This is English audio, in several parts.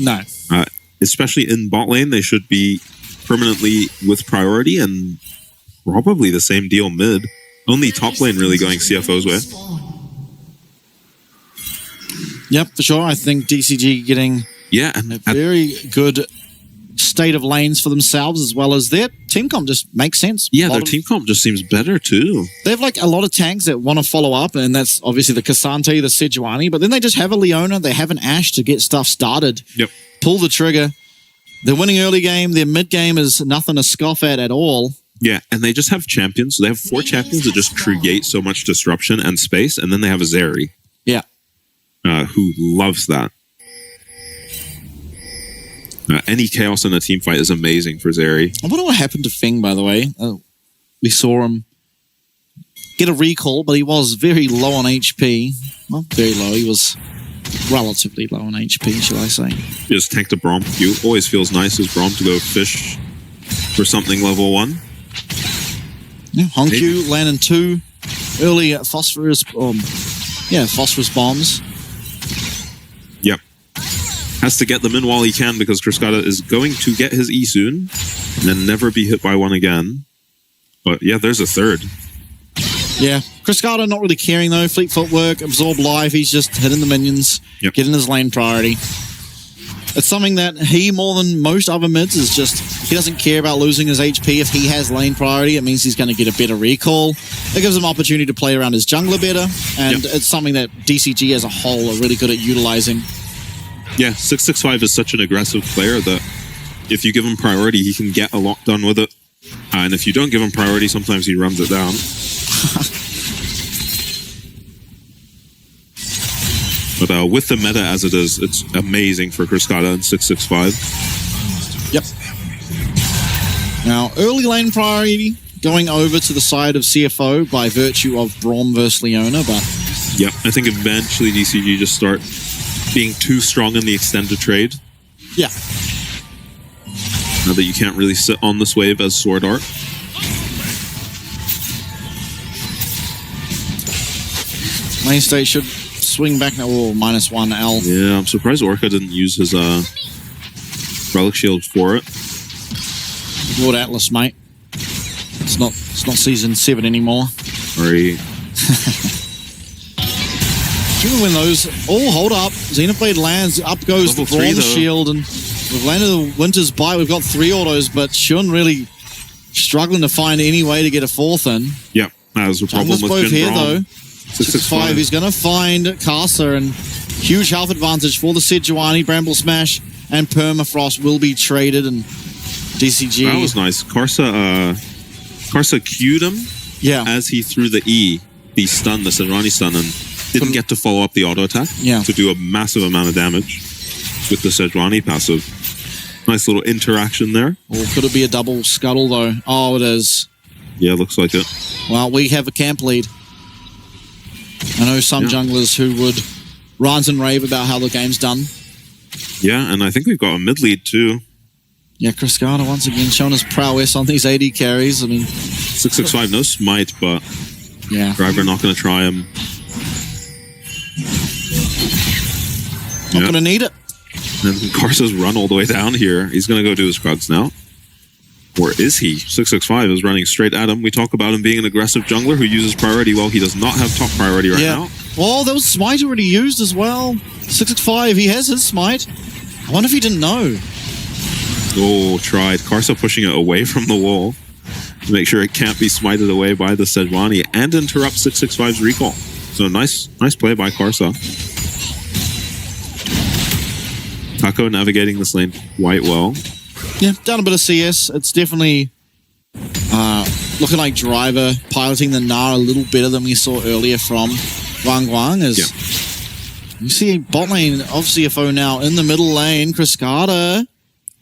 No. Especially in bot lane, they should be permanently with priority, and probably the same deal mid. Only top lane really going CFO's way. Yep, for sure. I think DCG getting and a very good state of lanes for themselves, as well as their team comp just makes sense. Yeah, their team comp just seems better too. They have like a lot of tanks that want to follow up, and that's obviously the Cassante, the Sejuani, but then they just have a Leona, they have an Ashe to get stuff started. Yep. Pull the trigger. They're winning early game. Their mid game is nothing to scoff at all. Yeah, and they just have champions. So they have 4 champions that just create so much disruption and space, and then they have a Zeri. Yeah. Who loves that. Any chaos in a team fight is amazing for Zeri. I wonder what happened to Feng, by the way. We saw him get a recall, but he was very low on HP. Not very low. He was relatively low on HP, shall I say. You just tanked a Braum. You always feels nice as Braum to go fish for something level 1. Yeah, Honkyu landing 2 early phosphorus, phosphorus bombs. Yep. Has to get them in while he can, because Cascada is going to get his E soon and then never be hit by one again. But yeah, there's a third. Yeah, Cascada not really caring though. Fleet footwork, absorb life. He's just hitting the minions, getting his lane priority. It's something that he, more than most other mids, is just, he doesn't care about losing his HP. If he has lane priority, it means he's going to get a better recall. It gives him opportunity to play around his jungler better, and it's something that DCG as a whole are really good at utilizing. Yeah, 665 is such an aggressive player that if you give him priority, he can get a lot done with it. And if you don't give him priority, sometimes he runs it down. But with the meta as it is, it's amazing for Cascada and 665. Yep. Now, early lane priority going over to the side of CFO by virtue of Braum versus Leona, but... Yep, I think eventually DCG just start being too strong in the extended trade. Yeah. Now that you can't really sit on this wave as Sword Art. Lane state should swing back now. Oh, -1 L. Yeah, I'm surprised Orca didn't use his Relic Shield for it. Lord Atlas, mate. It's not season 7 anymore. Sorry. Even when those... Oh, hold up. Xenoblade lands. Up goes the Braum Shield. And we've landed the Winter's Bite. We've got 3 autos, but Shun really struggling to find any way to get a 4th in. Yep, that was a problem with both here, though. 665. He's going to find Casa, and huge health advantage for the Sejuani. Bramble Smash and Permafrost will be traded, and DCG... That was nice. Karsa Q'd him as he threw the E, the stun, the Sejuani stun, and didn't get to follow up the auto attack to do a massive amount of damage with the Sejuani passive. Nice little interaction there. Or could it be a double scuttle, though? Oh, it is. Yeah, looks like it. Well, we have a camp lead. I know some junglers who would rant and rave about how the game's done. Yeah, and I think we've got a mid lead too. Yeah, Cascada once again showing his prowess on these AD carries. I mean, 665, no smite, but Driver not going to try him. Not going to need it. And Karsa's run all the way down here. He's going to go do his Krugs now. Or is he? 665 is running straight at him. We talk about him being an aggressive jungler who uses priority. Well, he does not have top priority right now. Well, there was smite already used as well. 665, he has his smite. I wonder if he didn't know. Oh, tried. Karsa pushing it away from the wall to make sure it can't be smited away by the Sejuani and interrupt 665's recall. So nice play by Karsa. Taco navigating this lane quite well. Yeah, done a bit of CS. It's definitely looking like Driver piloting the Gnar a little better than we saw earlier from Wang Guang. You see bot lane of CFO now in the middle lane. Cascada.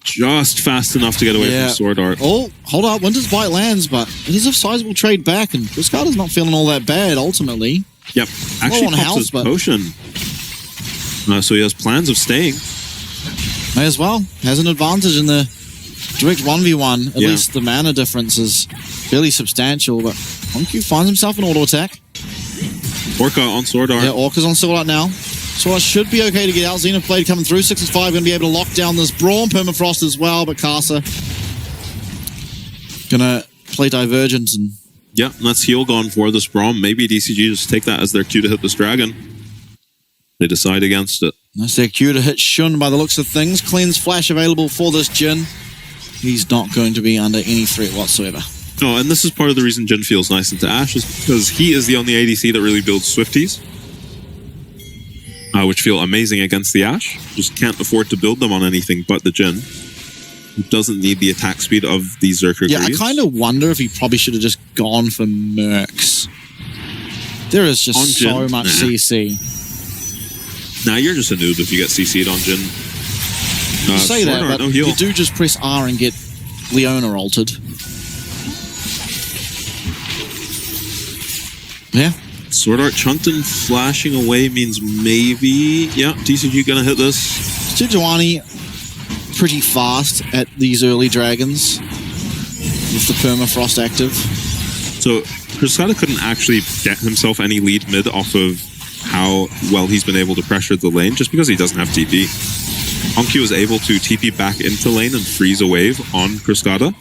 Just fast enough to get away from Sword Art. Oh, hold up. Winter's Bite lands, but it is a sizable trade back, and Cascada's not feeling all that bad, ultimately. Yep. Actually pops his potion. So he has plans of staying. May as well. Has an advantage in the direct 1v1. At least the mana difference is fairly substantial, but Honkyu finds himself an auto attack. Orca on Sword Art. Yeah, Orca's on Sword Art now. So it should be okay to get out. Xenoblade coming through. 65 going to be able to lock down this Braum. Permafrost as well, but Casa going to play Divergent. And yeah, that's heal gone for this Braum. Maybe DCG just take that as their cue to hit this dragon. They decide against it. That's their cue to hit Shun by the looks of things. Cleanse Flash available for this Jhin. He's not going to be under any threat whatsoever. Oh, and this is part of the reason Jhin feels nice into Ashe, is because he is the only ADC that really builds Swifties, which feel amazing against the Ashe. Just can't afford to build them on anything but the Jhin, who doesn't need the attack speed of the Zerker. Yeah, I kind of wonder if he probably should have just gone for Mercs. There is just on so Jhin? Much CC. Nah, you're just a noob if you get CC'd on Jhin. You say that, but no you do just press R and get Leona altered. Yeah. Sword Art Chunton flashing away means maybe... Yeah, DCG gonna hit this. Sejuani pretty fast at these early dragons with the permafrost active. So Cruscata couldn't actually get himself any lead mid off of how well he's been able to pressure the lane, just because he doesn't have TP. Honkyu was able to TP back into lane and freeze a wave on Cruscata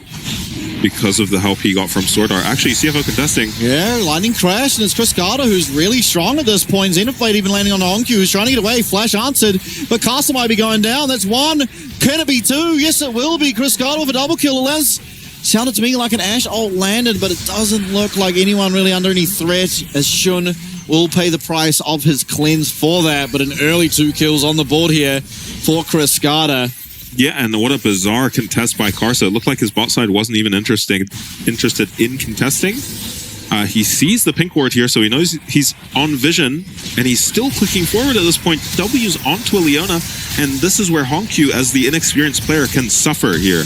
because of the help he got from Sword Art. Actually, CFO contesting. Yeah, lightning crash, and it's Cruscata who's really strong at this point. Xenoblade even landing on Honkyu, who's trying to get away. Flash answered, but Castle might be going down. That's one. Can it be two? Yes, it will be. Cruscata with a double kill. Lens sounded to me like an Ashe ult landed, but it doesn't look like anyone really under any threat, as Shun will pay the price of his cleanse for that. But an early 2 kills on the board here for Cruscata. Yeah, and what a bizarre contest by Karsa. It looked like his bot side wasn't even interested in contesting. He sees the pink ward here, so he knows he's on vision, and he's still clicking forward at this point. W's onto a Leona, and this is where Honkyu, as the inexperienced player, can suffer here.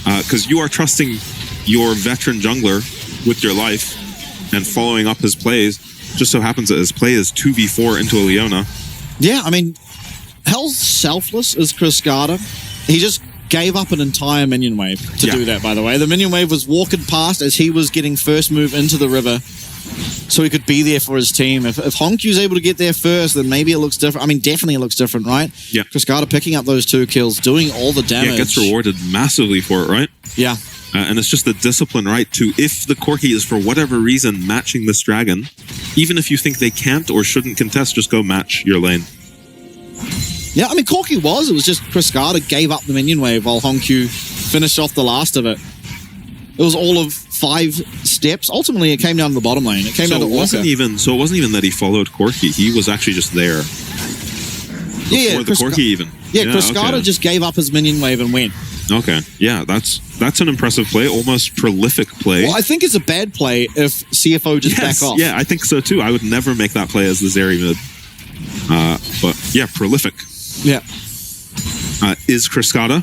Because you are trusting your veteran jungler with your life and following up his plays. Just so happens that his play is 2v4 into a Leona. Yeah, I mean, how selfless is Cruscata? He just gave up an entire minion wave to do that, by the way. The minion wave was walking past as he was getting first move into the river, so he could be there for his team. If Honkyu's able to get there first, then maybe it looks different. I mean, definitely it looks different, right? Yeah. Cruscata picking up those 2 kills, doing all the damage. Yeah, gets rewarded massively for it, right? Yeah. And it's just the discipline, right? To, if the Corki is for whatever reason matching this dragon, even if you think they can't or shouldn't contest, just go match your lane. Yeah, I mean, Corki was. It was just Cruscata gave up the minion wave while Honkyu finished off the last of it. It was all of 5 steps. Ultimately, it came down to the bottom lane. It came down to Orca. So it wasn't even that he followed Corki. He was actually just there. Before the Corki even. Yeah, Cruscata just gave up his minion wave and went. Okay, yeah, that's an impressive play, almost prolific play. Well, I think it's a bad play if CFO just back off. Yeah, I think so too. I would never make that play as the Zeri mid. But yeah, prolific. Yeah. Is Cruscata.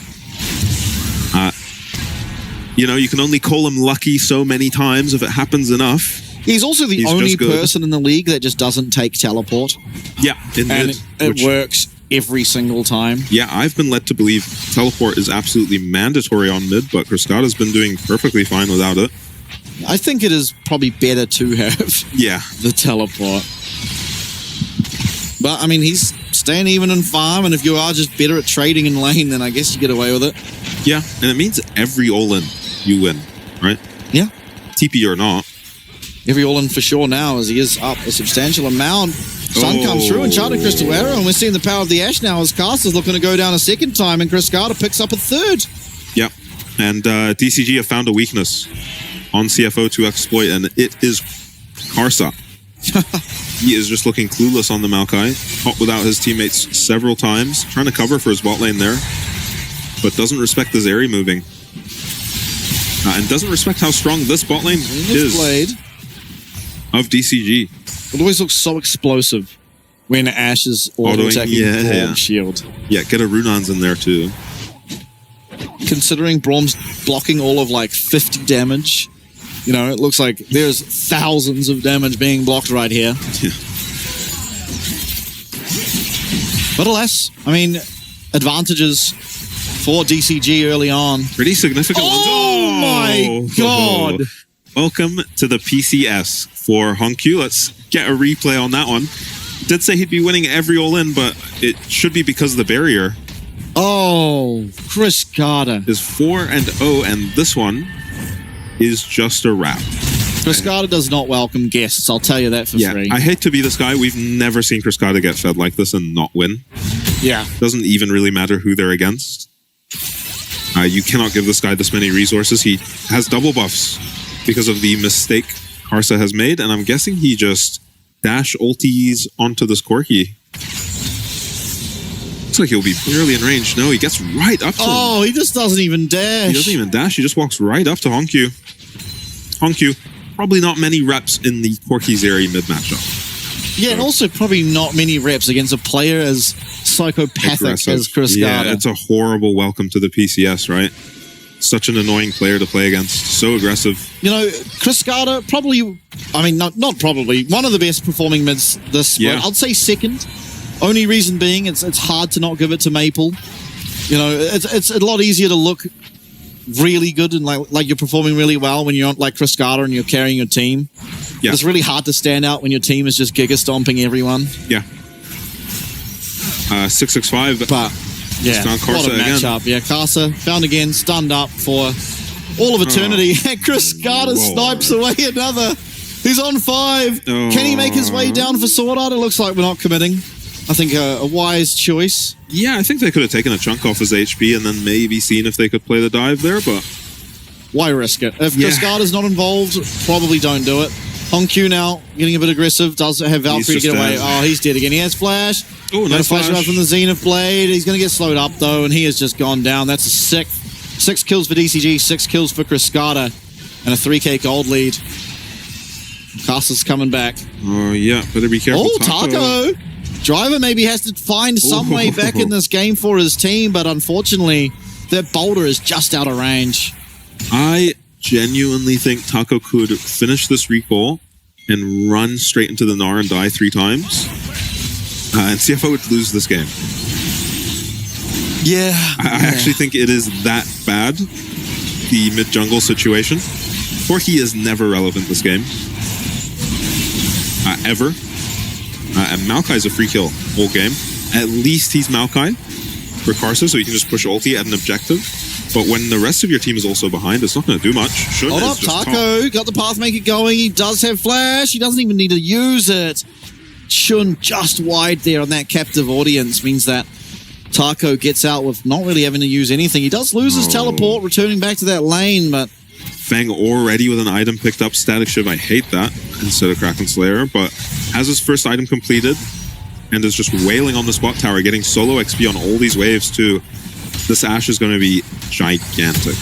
You know, you can only call him lucky so many times if it happens enough. He's also the only person in the league that just doesn't take teleport. Yeah, in mid. It works every single time. Yeah, I've been led to believe teleport is absolutely mandatory on mid, but Cruscata's been doing perfectly fine without it. I think it is probably better to have the teleport. But, I mean, he's staying even in farm, and if you are just better at trading in lane, then I guess you get away with it. Yeah, and it means every all-in, you win, right? Yeah. TP or not. Every all-in for sure now, as he is up a substantial amount. Sun comes through, Enchanted Crystal Arrow, and we're seeing the power of the Ashe now as Castle's looking to go down a second time, and Cruscata picks up a third. Yep, and DCG have found a weakness on CFO to exploit, and it is Karsa. He is just looking clueless on the Maokai, caught without his teammates several times, trying to cover for his bot lane there, but doesn't respect the Zeri moving. And doesn't respect how strong this bot lane is of DCG. It always looks so explosive when Ashe is auto-attacking shield. Yeah, get a Runans in there too. Considering Braum's blocking all of like 50 damage, you know, it looks like there's thousands of damage being blocked right here. Yeah. But alas, I mean, advantages for DCG early on. Pretty significant ones. Oh my god! Welcome to the PCS for Honkyu. Let's get a replay on that one. Did say he'd be winning every all-in, but it should be because of the barrier. Oh, Cascada is 4-0, and this one is just a wrap. Cascada does not welcome guests, I'll tell you that for free. I hate to be this guy. We've never seen Cascada get fed like this and not win. Yeah. Doesn't even really matter who they're against. You cannot give this guy this many resources. He has double buffs because of the mistake Karsa has made, and I'm guessing he just dash ulties onto this Corki. Looks like he'll be barely in range. No, he gets right up to him. Oh, he just doesn't even dash. He doesn't even dash. He just walks right up to Honkyu. Honkyu, probably not many reps in the Corki Zeri mid-matchup. Yeah, and also probably not many reps against a player as psychopathic as Cascada. Yeah, it's a horrible welcome to the PCS, right? Such an annoying player to play against. So aggressive. You know, Cascada probably, I mean, not probably, one of the best performing mids this split. I'd say second. Only reason being, it's hard to not give it to Maple. You know, it's a lot easier to look really good and like you're performing really well when you're on like Cascada and you're carrying your team. Yeah. It's really hard to stand out when your team is just giga stomping everyone. Yeah. 665. But yeah, what a matchup. Yeah, Karsa found again, stunned up for all of eternity. And Cascada snipes away another. He's on 5. Can he make his way down for Sword Art? It looks like we're not committing. I think a wise choice. Yeah, I think they could have taken a chunk off his HP and then maybe seen if they could play the dive there, but why risk it? If Cascada's not involved, probably don't do it. Honkyu now getting a bit aggressive. Does have Valkyrie to get away. Oh, he's dead again. He has flash. Oh, nice flash out from the Zenith Blade. He's going to get slowed up, though, and he has just gone down. That's a sick. 6 kills for DCG, 6 kills for Cascada, and a 3k gold lead. Karsa's coming back. Oh, yeah. Better be careful. Oh, Taco. Driver maybe has to find some way back in this game for his team, but unfortunately, their boulder is just out of range. I genuinely think Taco could finish this recall and run straight into the Gnar and die 3 times. And CFO would lose this game. Yeah. I actually think it is that bad, the mid-jungle situation. Corki is never relevant this game. Ever. And Maokai's a free kill whole game. At least he's Maokai for Karsa, so he can just push ulti at an objective. But when the rest of your team is also behind, it's not going to do much. Hold up, Taco. Got the Pathmaker going. He does have flash. He doesn't even need to use it. Shun just wide there on that captive audience means that Taco gets out with not really having to use anything. He does lose his teleport, returning back to that lane, but Fang already with an item picked up. Static Shiv, I hate that, instead of Kraken Slayer, but has his first item completed and is just wailing on the spot tower, getting solo XP on all these waves too. This Ashe is going to be gigantic.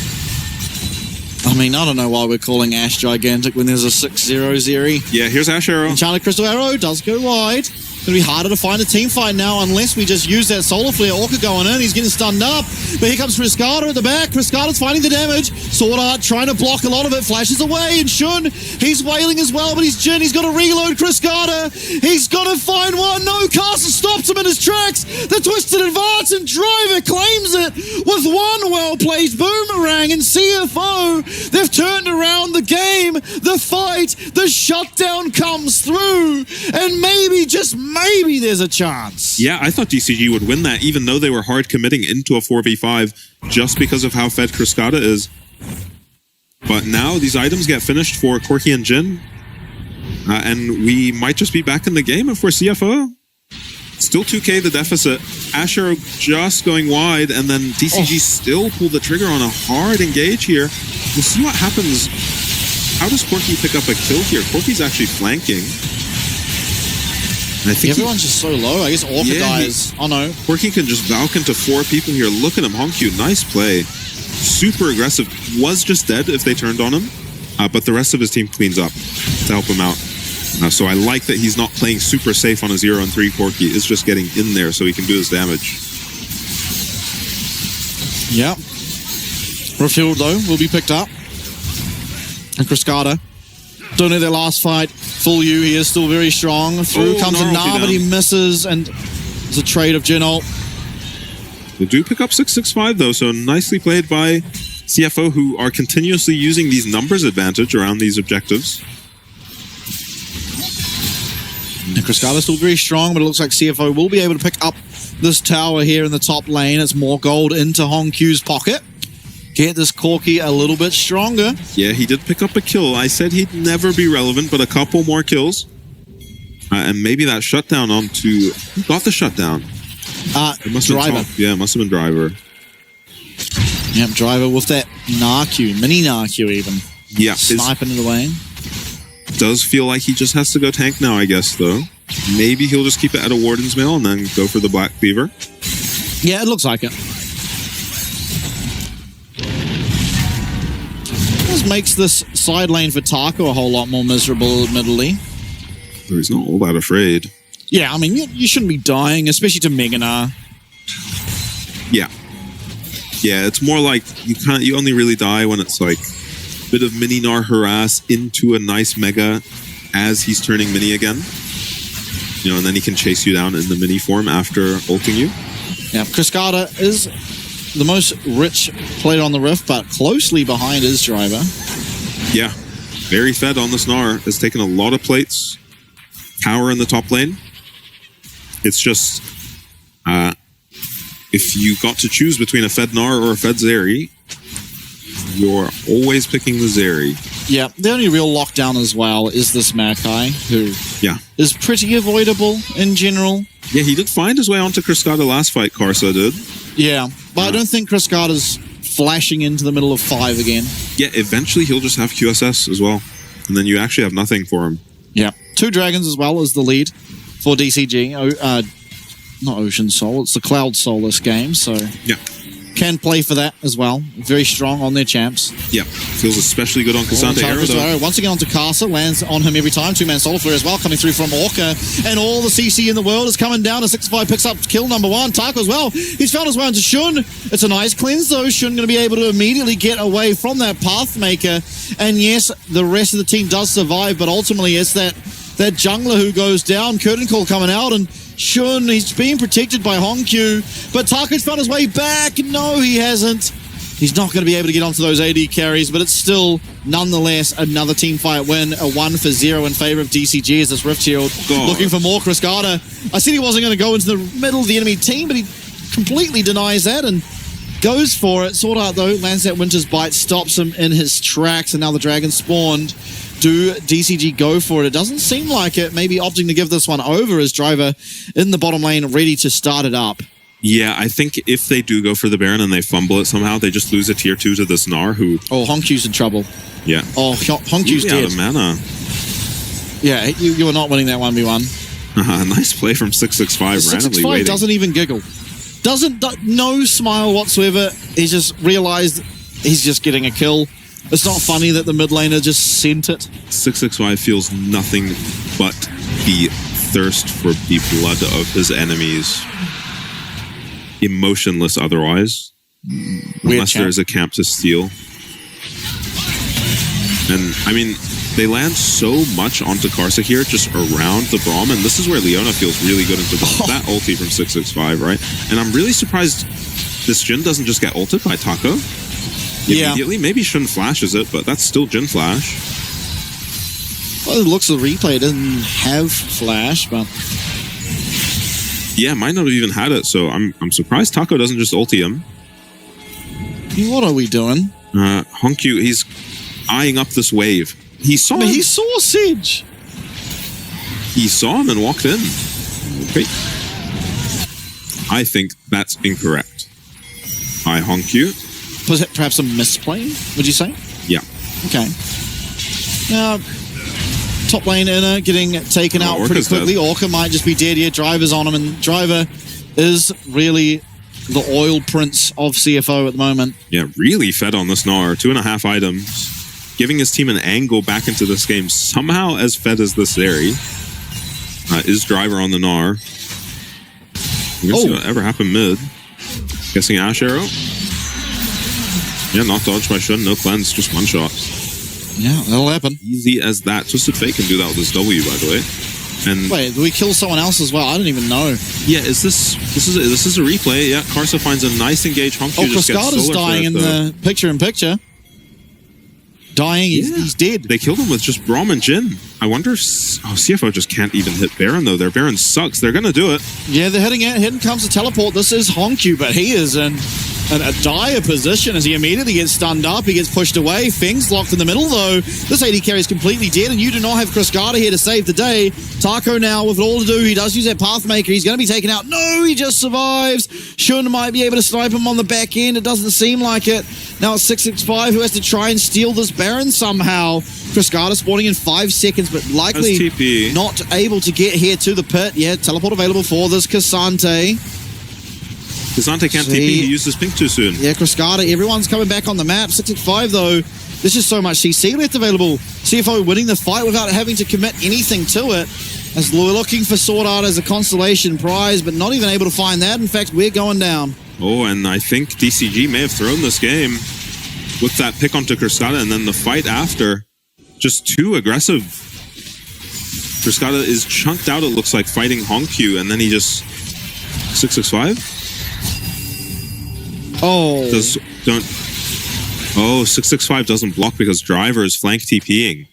I mean, I don't know why we're calling Ashe gigantic when there's a 6-0 Zeri. Yeah, here's Ashe Arrow. Enchanted Crystal Arrow does go wide. It's going to be harder to find a team fight now unless we just use that Solar Flare. Orca going in. He's getting stunned up. But here comes Cascada at the back. Cascada's finding the damage. Sword Art trying to block a lot of it. Flashes away. And Shun, he's wailing as well, but he's Jin. He's got to reload Cascada. He's got to find one. No, Karsa stops him in his tracks. The Twisted Advance and Driver claims it with one well-placed boomerang. And CFO, they've turned around the game. The fight, the shutdown comes through. And maybe, just maybe there's a chance. Yeah, I thought DCG would win that, even though they were hard committing into a 4v5 just because of how fed Cascada is. But now these items get finished for Corki and Jin, and we might just be back in the game if we're CFO. Still 2k the deficit. Ashe Arrow just going wide, and then DCG still pulled the trigger on a hard engage here. We'll see what happens. How does Corki pick up a kill here? Corki's actually flanking. I think everyone's just so low. I guess Orca dies. Oh no. Corki can just Valk into 4 people here. Look at him. Honkyu, nice play. Super aggressive. Was just dead if they turned on him. But the rest of his team cleans up to help him out. So I like that he's not playing super safe on a 0 and 3 Corki. It's just getting in there so he can do his damage. Yeah. Refueled though will be picked up. And Cascada. Don't know their last fight. Full U, he is still very strong. Through comes a Gnar, but he misses, and it's a trade of Jin ult. They do pick up 665 though, so nicely played by CFO, who are continuously using these numbers advantage around these objectives. And Cryscala's still very strong, but it looks like CFO will be able to pick up this tower here in the top lane. It's more gold into Honkyu's pocket. Get this Corki a little bit stronger. Yeah, he did pick up a kill. I said he'd never be relevant, but a couple more kills. And maybe that shutdown onto... Who got the shutdown? It must Driver. Yeah, it must have been Driver. Yep, Driver with that Narq, mini Narq even. Yeah. Sniping into the lane. Does feel like he just has to go tank now, I guess, though. Maybe he'll just keep it at a Warden's Mail and then go for the Black Cleaver. Yeah, it looks like it. This makes this side lane for Taco a whole lot more miserable, admittedly. He's not all that afraid. Yeah, I mean, you shouldn't be dying, especially to Meganar. Yeah. Yeah, it's more like you only really die when it's like a bit of mini Gnar harass into a nice Mega as he's turning mini again. You know, and then he can chase you down in the mini form after ulting you. Yeah, Cryscala is the most rich plate on the Rift, but closely behind his Driver. Yeah, very fed on the Gnar. Has taken a lot of plates. Power in the top lane. It's just, if you got to choose between a fed Gnar or a fed Zeri, you're always picking the Zeri. Yeah, the only real lockdown as well is this Makai, who is pretty avoidable in general. Yeah, he did find his way onto Cryscala last fight, Karsa did. Yeah, but I don't think Cryscala's flashing into the middle of 5 again. Yeah, eventually he'll just have QSS as well. And then you actually have nothing for him. Yeah, 2 dragons as well as the lead for DCG. Not Ocean Soul, it's the Cloud Soul this game, so yeah, can play for that as well. Very strong on their champs. Yeah, feels especially good on Cassandra Arrow, though. Once again onto Karsa, lands on him every time. 2-man Solar Flare as well, coming through from Orca. And all the CC in the world is coming down. A 6-5 picks up kill number 1. Taco as well. He's found his way into Shun. It's a nice cleanse, though. Shun going to be able to immediately get away from that Pathmaker. And yes, the rest of the team does survive, but ultimately it's that jungler who goes down. Curtain Call coming out, and Shun, he's being protected by Honkyu, but Tako's found his way back. No, he hasn't. He's not going to be able to get onto those AD carries, but it's still, nonetheless, another team fight win. A 1-0 in favor of DCG as this Rift Shield looking for more Cryscala. I said he wasn't going to go into the middle of the enemy team, but he completely denies that and goes for it. Sword Art, though, lands that Winter's Bite, stops him in his tracks, and now the dragon spawned. Do DCG go for it? It doesn't seem like it. Maybe opting to give this one over as Driver in the bottom lane, ready to start it up. Yeah, I think if they do go for the Baron and they fumble it somehow, they just lose a tier 2 to this Gnar, who... Oh, Honkyu's in trouble. Yeah. Oh, Honkyu's dead. Out of mana. Yeah, you were not winning that 1v1. Nice play from 665, randomly waiting. Doesn't even giggle. No smile whatsoever. He's just realized he's just getting a kill. It's not funny that the mid laner just sent it. 665 feels nothing but the thirst for the blood of his enemies. Emotionless otherwise. Unless there's a camp to steal. And, I mean, they land so much onto Karsa here, just around the Braum, and this is where Leona feels really good into that ulti from 665, right? And I'm really surprised this Jhin doesn't just get ulted by Taco immediately. Maybe Shun flashes it, but that's still Jhin flash. Well, it looks the replay doesn't have flash, but... Yeah, might not have even had it, so I'm surprised Taco doesn't just ulti him. What are we doing? Honkyu, he's eyeing up this wave. He saw him. He saw Sedge. He saw him and walked in. Okay. I think that's incorrect. Hi, Honkyu. Was it perhaps a misplay, would you say? Yeah. Okay. Now, top lane inner getting taken out pretty quickly. Dead. Orca might just be dead here. Driver's on him, and Driver is really the oil prince of CFO at the moment. Yeah, really fed on this Gnar. 2.5 items. Giving his team an angle back into this game. Somehow as fed as this Zeri. Is Driver on the Gnar. We're going to see whatever happened mid. Guessing Ash Arrow. Yeah, not dodged by Shun. No cleanse, just one shot. Yeah, that'll happen. Easy as that. Twisted Fate can do that with his W, by the way. And wait, do we kill someone else as well? I don't even know. Yeah, this is a replay. Yeah, Karsa finds a nice engage. Honkyu just gets Cryscala's dying in the picture-in-picture. Dying, he's dead. They killed him with just Braum and Jhin. I wonder if... Oh, CFO just can't even hit Baron, though. Their Baron sucks. They're going to do it. Yeah, they're hitting it. Here comes the teleport. This is Honkyu, but he is in a dire position as he immediately gets stunned up. He gets pushed away. Feng's locked in the middle, though. This AD carry is completely dead, and you do not have Cascada here to save the day. Taco now, with all to do, he does use that Pathmaker. He's going to be taken out. No, he just survives. Shun might be able to snipe him on the back end. It doesn't seem like it. Now it's 665 who has to try and steal this Baron somehow. Cascada spawning in 5 seconds, but likely not able to get here to the pit. Yeah, teleport available for this Cassante. Cassante can't TP, he uses pink too soon. Yeah, Cascada, everyone's coming back on the map. 665 though, there's just so much CC left available. CFO winning the fight without having to commit anything to it. As we're looking for Sword Art as a consolation prize, but not even able to find that. In fact, we're going down. Oh, and I think DCG may have thrown this game with that pick onto Cascada, and then the fight after. Just too aggressive. Cascada is chunked out, it looks like, fighting Honkyu, and then he just... 665? Oh. 665 doesn't block because Driver is flank TPing.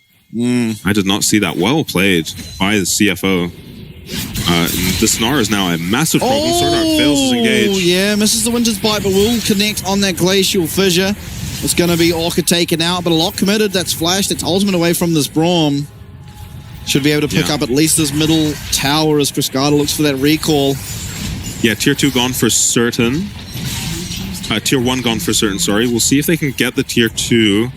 I did not see that. Well played by the CFO. The Snar is now a massive problem. Sword Art fails his engage. Oh, yeah, misses the Winter's Bite, but will connect on that Glacial Fissure. It's going to be Orca taken out, but a lot committed. That's flashed. It's ultimate away from this Braum. Should be able to pick up at least this middle tower as Cascada looks for that recall. Yeah, tier 2 gone for certain. Tier 1 gone for certain, sorry. We'll see if they can get the tier 2.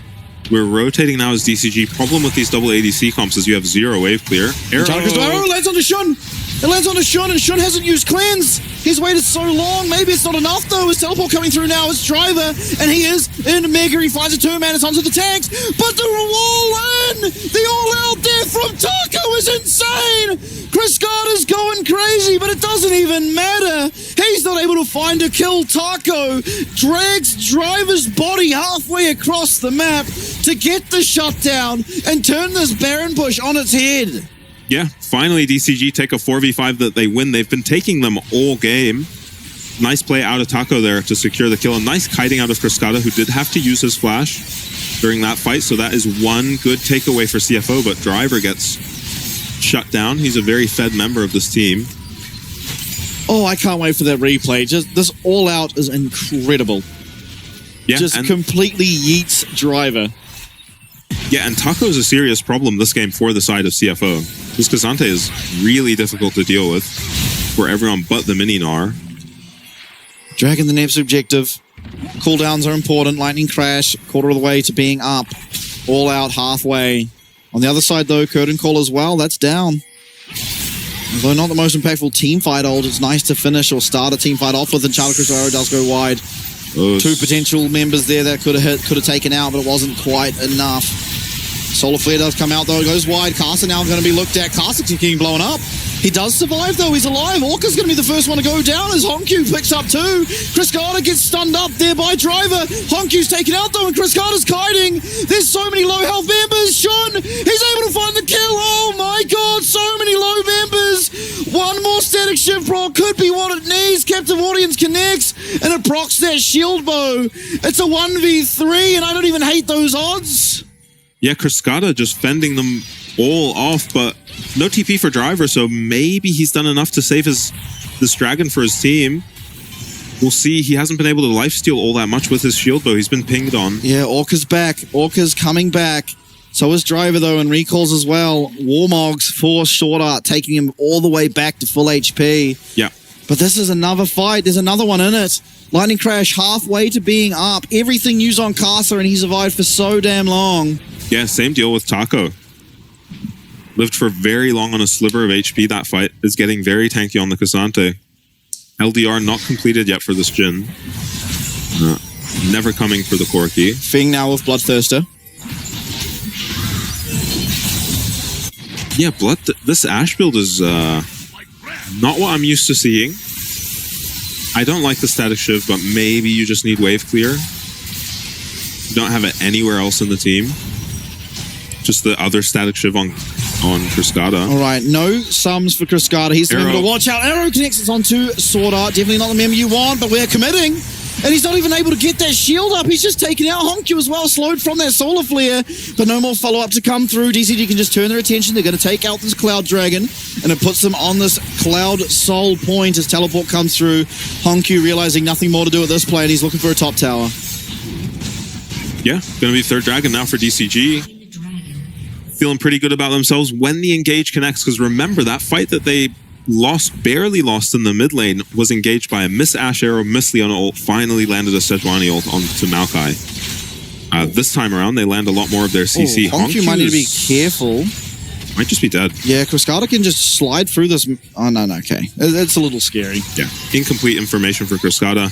We're rotating now as DCG. Problem with these double ADC comps is you have 0 wave clear. Arrow lands onto Shun. It lands onto Shun, and Shun hasn't used Cleanse. He's waited so long. Maybe it's not enough, though. His teleport coming through now. It's Driver, and he is in Mega. He finds a 2-man. It's onto the tanks, but the all-in! The all-out there from Taco is insane! Cascada's going crazy, but it doesn't even matter. He's not able to find a kill. Taco drags Driver's body halfway across the map to get the shutdown and turn this Baron push on its head. Yeah, finally DCG take a 4v5 that they win. They've been taking them all game. Nice play out of Taco there to secure the kill. A nice kiting out of Cascada, who did have to use his flash during that fight. So that is one good takeaway for CFO, but Driver gets shut down. He's a very fed member of this team. Oh, I can't wait for that replay. Just this all-out is incredible. Yeah, just completely yeets Driver. Yeah, and Taco is a serious problem this game for the side of CFO. This Cassante is really difficult to deal with for everyone but the Mini-Gnar. Dragging the Neb's objective. Cooldowns are important. Lightning Crash, quarter of the way to being up. All out halfway. On the other side, though, Curtain Call as well. That's down. Although not the most impactful team fight ult, it's nice to finish or start a team fight off with. Enchanted Crusader does go wide. Two potential members there that could have hit, could have taken out, but it wasn't quite enough. Solar Flare does come out, though. It goes wide. Carson now going to be looked at. Carson's getting blown up. He does survive, though. He's alive. Orca's going to be the first one to go down as Honkyu picks up 2. Cascada gets stunned up there by Driver. Honkyu's taken out, though, and Cascada's kiting. There's so many low health members. Shun, he's able to find the kill. Oh, my God. So many low members. One more static shift roll could be what it needs. Captive Audience connects, and it procs that shield bow. It's a 1v3, and I don't even hate those odds. Yeah, Cascada just fending them all off, but no TP for Driver, so maybe he's done enough to save this dragon for his team. We'll see. He hasn't been able to lifesteal all that much with his shield bow. He's been pinged on. Yeah, Orca's back. Orca's coming back. So is Driver, though, and recalls as well. Warmogs for Sword Art, taking him all the way back to full HP. Yeah. But this is another fight. There's another one in it. Lightning Crash halfway to being up. Everything used on Casa, and he survived for so damn long. Yeah, same deal with Taco. Lived for very long on a sliver of HP. That fight is getting very tanky on the Cassante. LDR not completed yet for this Jhin. Never coming for the Corki. Feng now with Bloodthirster. Yeah, this Ashe build is not what I'm used to seeing. I don't like the static shiv, but maybe you just need wave clear. You don't have it anywhere else in the team. Just the other static shiv on Cascada. All right, no sums for Cascada. He's the member to watch out. Arrow connects us onto Sword Art. Definitely not the member you want, but we're committing. And he's not even able to get that shield up. He's just taking out Honkyu as well, slowed from that solar flare. But no more follow-up to come through. DCG can just turn their attention. They're going to take out this Cloud Dragon. And it puts them on this Cloud Soul point as teleport comes through. Honkyu realizing nothing more to do at this play, and he's looking for a top tower. Yeah, going to be third dragon now for DCG. Feeling pretty good about themselves when the engage connects, because remember, that fight that they barely lost in the mid lane was engaged by a miss Ashe arrow, miss Leona ult, finally landed a Sejuani ult onto Maokai. This time around, they land a lot more of their CC. Honkyu might need to be careful. Might just be dead. Yeah, Cascada can just slide through this. Oh, no, okay. It's a little scary. Yeah, incomplete information for Cascada.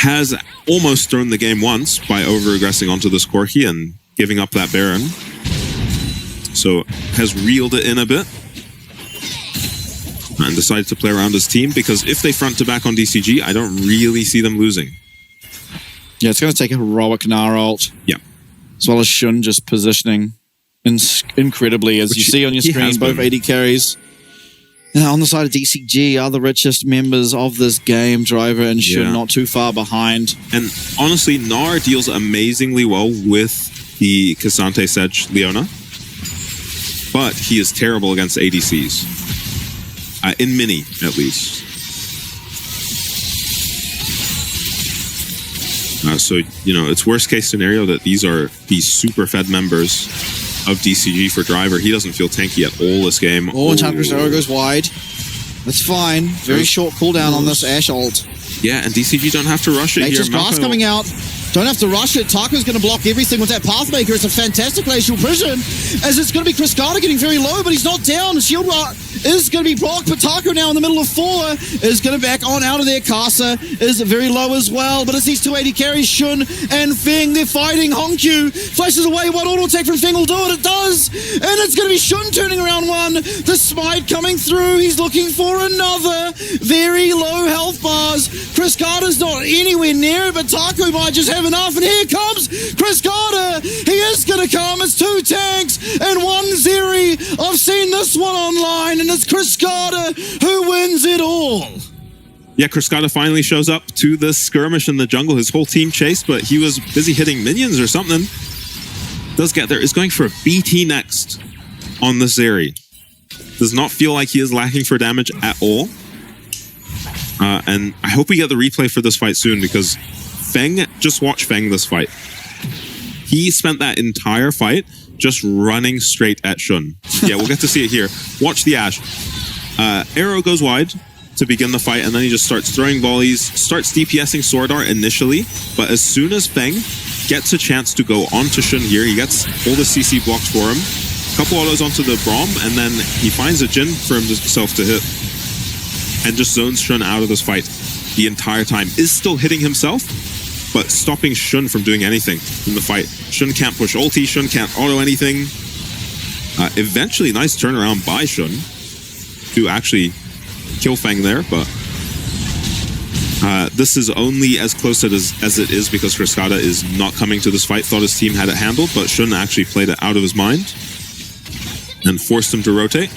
Has almost thrown the game once by over-aggressing onto this Corki and giving up that Baron. So has reeled it in a bit and decided to play around his team, because if they front to back on DCG, I don't really see them losing. Yeah, it's going to take a heroic Nara ult. Yeah. As well as Shun just positioning incredibly, as you see on your screen, both AD carries. Now, on the side of DCG are the richest members of this game, Driver and Shun, not too far behind. And honestly, Nara deals amazingly well with the Cassante Sedge Leona, but he is terrible against ADCs. In mini, at least. So, you know, it's worst case scenario that these are these super fed members of DCG for Driver. He doesn't feel tanky at all this game. Oh, and Tucker's arrow goes wide. That's fine. Very short cooldown on this Ashe ult. Yeah, and DCG don't have to rush it Nature's here. Grasp coming out. Don't have to rush it. Taco's going to block everything with that Pathmaker. It's a fantastic glacial prison, as it's going to be Cascada getting very low, but he's not down. The shield is going to be blocked, but Taco now in the middle of 4 is going to back on out of there. Casa is very low as well, but it's these 280 carries, Shun and Feng. They're fighting. Honkyu flashes away. What auto attack from Feng will do it? It does, and it's going to be Shun turning around one. The smite coming through. He's looking for another. Very low health bars. Cascada's not anywhere near it, but Taco might just have enough, and here comes Cascada. He is going to come. It's 2 tanks and 1 Zeri. I've seen this one online, and it's Cascada who wins it all. Yeah, Cascada finally shows up to this skirmish in the jungle. His whole team chased, but he was busy hitting minions or something. Does get there. Is going for a BT next on the Zeri. Does not feel like he is lacking for damage at all. And I hope we get the replay for this fight soon, because Feng, just watch Feng this fight. He spent that entire fight just running straight at Shun. Yeah, we'll get to see it here. Watch the Ashe. Arrow goes wide to begin the fight, and then he just starts throwing volleys, starts DPSing Sword Art initially, but as soon as Feng gets a chance to go onto Shun here, he gets all the CC blocked for him, a couple autos onto the Braum, and then he finds a Jhin for himself to hit, and just zones Shun out of this fight the entire time. Is still hitting himself, but stopping Shun from doing anything in the fight. Shun can't push ulti, Shun can't auto anything. Eventually, nice turnaround by Shun to actually kill Feng there, but this is only as close as it is because Cascada is not coming to this fight. Thought his team had it handled, but Shun actually played it out of his mind and forced him to rotate.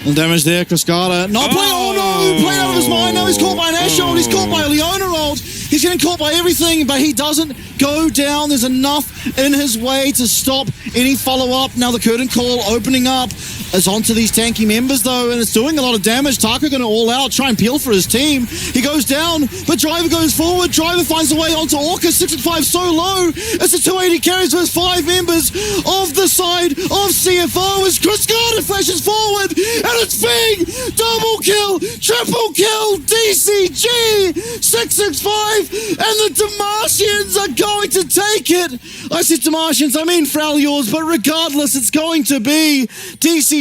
And damage there, Cascada. Not playing. Oh no! Played out of his mind. Now he's caught by an Ashe ult. He's caught by a Leona ult. He's getting caught by everything, but he doesn't go down. There's enough in his way to stop any follow-up. Now the curtain call opening up. It's onto these tanky members, though, and it's doing a lot of damage. Taco going to all out, try and peel for his team. He goes down, but Driver goes forward. Driver finds a way onto Orca. 6 and 5 so low. It's a 280 carries versus 5 members of the side of CFO as Cascada flashes forward, and it's Feng! Double kill! Triple kill! DCG! 665! And the Damartians are going to take it! I said Damartians, I mean Freljords, but regardless, it's going to be DCG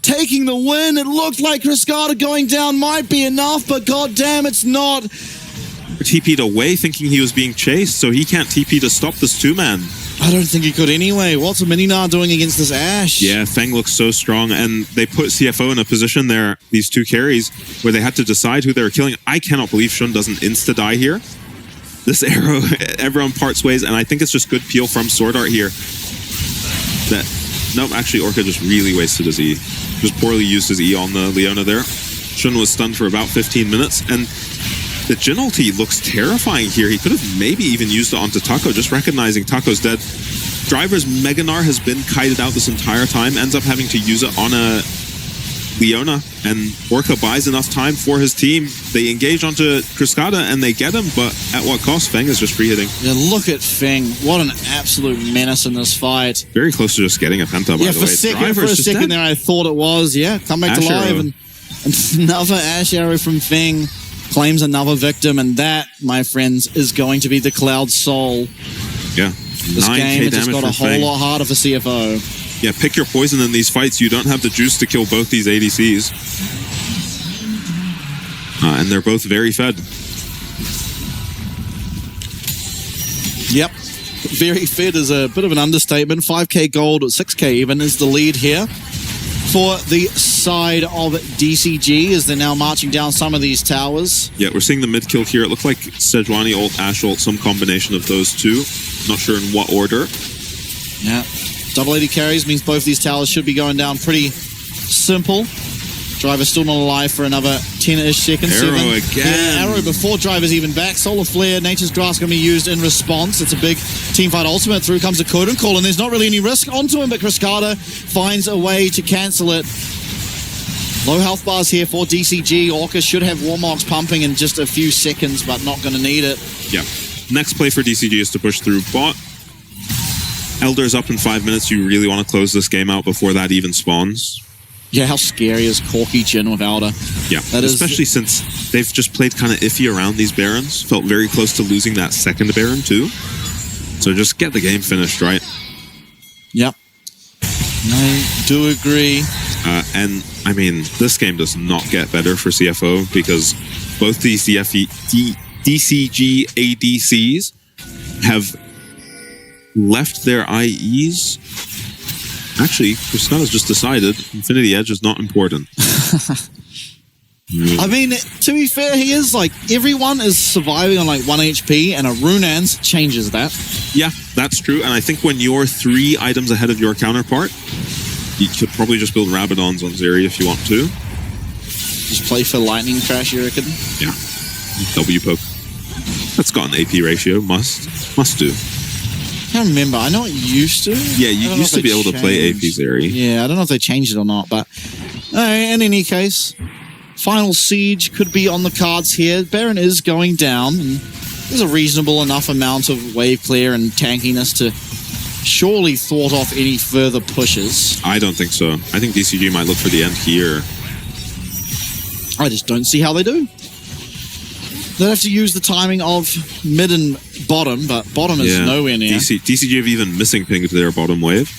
taking the win. It looked like Cascada going down might be enough, but goddamn, it's not. TP'd away thinking he was being chased, so he can't TP to stop this 2-man. I don't think he could anyway. What's a Mininar doing against this Ashe? Yeah, Feng looks so strong, and they put CFO in a position there, these 2 carries, where they had to decide who they were killing. I cannot believe Shun doesn't insta-die here. This arrow, everyone parts ways, and I think it's just good peel from Sword Art here. Nope, actually Orca just really wasted his E. Just poorly used his E on the Leona there. Shun was stunned for about 15 minutes, and The Jin ulti looks terrifying here. He could have maybe even used it onto Taco, just recognizing Taco's dead. Driver's Meganar has been kited out this entire time, ends up having to use it on a Leona, and Orca buys enough time for his team. They engage onto Cascada and they get him, but at what cost? Feng is just free hitting. Yeah, look at Feng. What an absolute menace in this fight. Very close to just getting a penta, by the way. For a second there, I thought it was. Yeah, come back to life. And another Ash Arrow from Feng claims another victim, and that, my friends, is going to be the Cloud Soul. Yeah. This game has just got a whole lot harder for CFO. Yeah, pick your poison in these fights. You don't have the juice to kill both these ADCs. And they're both very fed. Yep. Very fed is a bit of an understatement. 5k gold, 6k even is the lead here for the side of DCG as they're now marching down some of these towers. Yeah, we're seeing the mid kill here. It looked like Sejuani ult, Ashe ult, some combination of those two. Not sure in what order. Yeah. Double 80 carries means both these towers should be going down pretty simple. Driver's still not alive for another 10-ish seconds. Arrow again. Yeah, Arrow before Driver's even back. Solar Flare, Nature's Grass going to be used in response. It's a big teamfight ultimate. Through comes a Code and Call, and there's not really any risk onto him, but Cascada finds a way to cancel it. Low health bars here for DCG. Orca should have Warmogs pumping in just a few seconds, but not going to need it. Yeah. Next play for DCG is to push through bot. Elder's up in 5 minutes. You really want to close this game out before that even spawns. Yeah, how scary is Corky Jin with Elder? Yeah, especially since they've just played kind of iffy around these Barons. Felt very close to losing that second Baron too. So just get the game finished, right? Yep. I do agree. And, I mean, this game does not get better for CFO because both the DCG ADCs have left their IEs. Actually, Cascada's just decided Infinity Edge is not important. I mean, to be fair, he is like, everyone is surviving on like 1 HP, and a Runans changes that. Yeah, that's true. And I think when you're 3 items ahead of your counterpart, you could probably just build Rabadons on Zeri if you want to. Just play for Lightning Crash, you reckon? Yeah. W poke. That's got an AP ratio. Must do. I can't remember. I know it used to. Yeah, you used to be able to play AP Zeri. Yeah, I don't know if they changed it or not, but in any case, final siege could be on the cards here. Baron is going down, and there's a reasonable enough amount of wave clear and tankiness to surely thwart off any further pushes. I don't think so. I think DCG might look for the end here. I just don't see how they do. They'll have to use the timing of mid and bottom, but bottom is nowhere near. DCG have even missing pinged their bottom wave.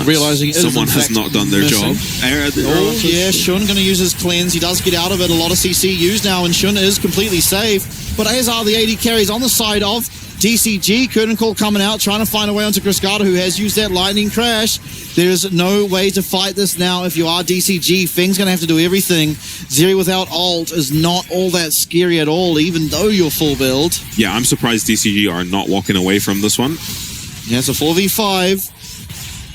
Realizing someone has not done their job. Oh, yeah, Shun going to use his cleanse. He does get out of it. A lot of CC used now, and Shun is completely safe. But as are the 80 carries on the side of DCG. Curtain Call coming out, trying to find a way onto Cascada, who has used that Lightning Crash. There's no way to fight this now if you are DCG. Feng's going to have to do everything. Zeri without ult is not all that scary at all, even though you're full build. Yeah, I'm surprised DCG are not walking away from this one. Yeah, it's a 4v5.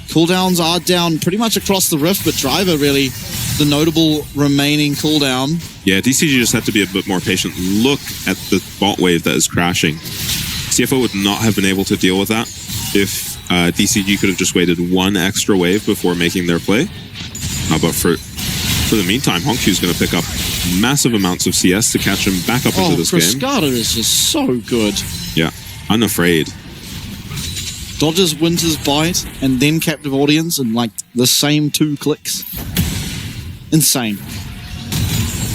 Cooldowns are down pretty much across the rift, but Driver really the notable remaining cooldown. Yeah, DCG just had to be a bit more patient. Look at the bot wave that is crashing. CFO would not have been able to deal with that if DCG could have just waited 1 extra wave before making their play. But for the meantime, Hongqiu's going to pick up massive amounts of CS to catch him back up into this game. Cascada is just so good. Yeah, unafraid. Dodges Winter's Bite and then Captive Audience in like the same 2 clicks. Insane.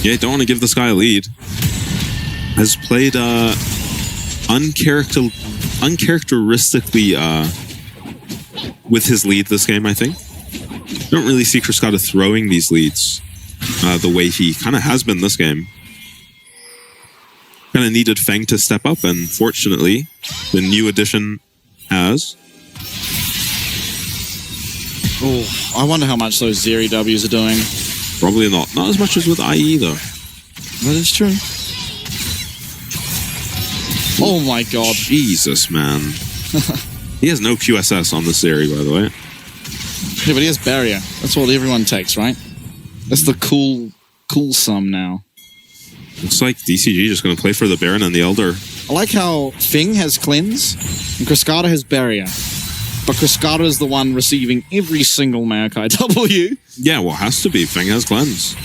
Yeah, don't want to give this guy a lead. Has played uncharacteristically with his lead this game, I think. Don't really see Cascada throwing these leads the way he kind of has been this game. Kind of needed Feng to step up, and fortunately, the new addition has. Oh, I wonder how much those Zeri Ws are doing. Probably not. Not as much as with IE, though. That is true. Oh my god. Jesus, man. He has no QSS on this Zeri, by the way. Yeah, but he has barrier. That's what everyone takes, right? That's the cool sum now. Looks like DCG just going to play for the Baron and the Elder. I like how Feng has Cleanse and Cascada has Barrier. But Cascada is the one receiving every single Maokai W. Yeah, well, it has to be. Feng has Cleanse.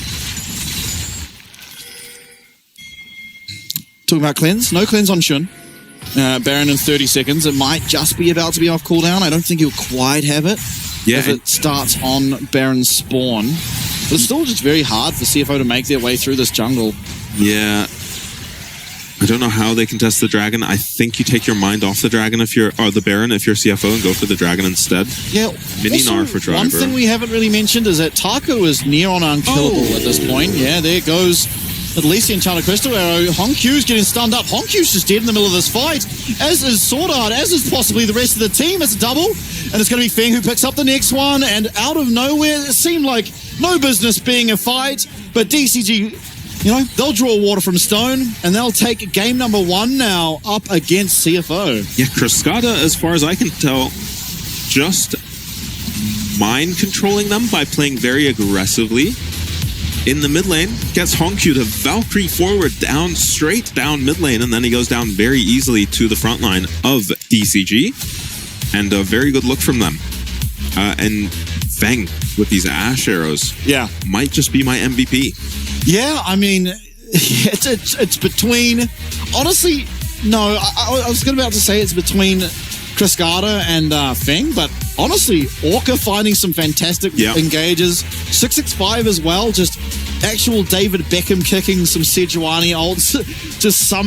Talking about Cleanse. No Cleanse on Shun. Baron in 30 seconds. It might just be about to be off cooldown. I don't think he'll quite have it. Yeah. If it starts on Baron's spawn. But it's still just very hard for CFO to make their way through this jungle. Yeah. I don't know how they can test the dragon. I think you take your mind off the dragon if you're, or the Baron if you're CFO, and go for the dragon instead. Yeah. Mini Gnar for driver. One thing we haven't really mentioned is that Taco is near on unkillable at this point. Yeah, there goes at least the Enchanted Crystal Arrow. Honkyu's getting stunned up. Honkyu's just dead in the middle of this fight, as is Sword Art, as is possibly the rest of the team. It's a double, and it's going to be Feng who picks up the next one, and out of nowhere, it seemed like no business being a fight, but DCG, you know, they'll draw water from stone, and they'll take game number 1 now up against CFO. Yeah, Cascada, as far as I can tell, just mind controlling them by playing very aggressively in the mid lane, gets Honkyu to Valkyrie forward down, straight down mid lane, and then he goes down very easily to the front line of DCG, and a very good look from them. And Feng with these Ash arrows, yeah, might just be my MVP. Yeah, I mean, it's between, honestly, no, I was about to say it's between Cascada and Feng, but honestly, Orca finding some fantastic engages. 665 as well, just actual David Beckham kicking some Sejuani ults, just some